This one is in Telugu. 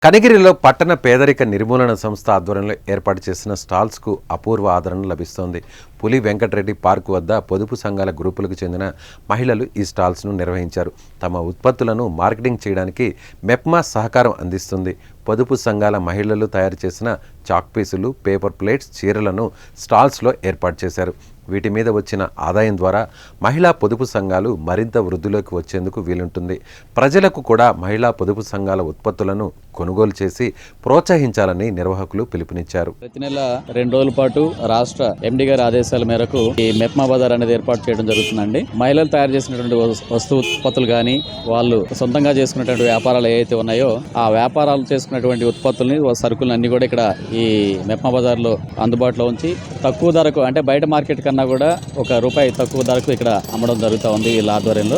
కనిగిరిలో పట్టణ పేదరిక నిర్మూలన సంస్థ ఆధ్వర్యంలో ఏర్పాటు చేసిన స్టాల్స్కు అపూర్వ ఆదరణ లభిస్తోంది. పులి వెంకటరెడ్డి పార్కు వద్ద పొదుపు సంఘాల గ్రూపులకు చెందిన మహిళలు ఈ స్టాల్స్ను నిర్వహించారు. తమ ఉత్పత్తులను మార్కెటింగ్ చేయడానికి మెప్మా సహకారం అందిస్తుంది. పొదుపు సంఘాల మహిళలు తయారు చేసిన చాక్ పీసులు, పేపర్ ప్లేట్స్, చీరలను స్టాల్స్లో ఏర్పాటు చేశారు. వీటి మీద వచ్చిన ఆదాయం ద్వారా మహిళా పొదుపు సంఘాలు మరింత వృద్ధిలోకి వచ్చేందుకు వీలుంటుంది. ప్రజలకు కూడా మహిళా పొదుపు సంఘాల ఉత్పత్తులను కొనుగోలు చేసి ప్రోత్సహించాలని నిర్వాహకులు పిలుపునిచ్చారు. ప్రతి నెల 2 రోజుల పాటు రాష్ట్ర ఎండి గారి ఆదేశాల మేరకు ఈ మెప్మా బజార్ అనేది ఏర్పాటు చేయడం జరుగుతుందండి. మహిళలు తయారు చేసినటువంటి వస్తు ఉత్పత్తులు కానీ, వాళ్ళు సొంతంగా చేసుకున్నటువంటి వ్యాపారాలు ఏవైతే ఉన్నాయో ఆ వ్యాపారాలు చేసుకున్నటువంటి ఉత్పత్తుల్ని, సరుకులను అన్ని కూడా ఇక్కడ ఈ మెప్మా బజార్ లో అందుబాటులో ఉంచి తక్కువ ధరకు, అంటే బయట మార్కెట్ కన్నా కూడా ₹1 తక్కువ ధరకు ఇక్కడ అమ్మడం జరుగుతూ ఉంది వీళ్ళ ఆధ్వర్యంలో.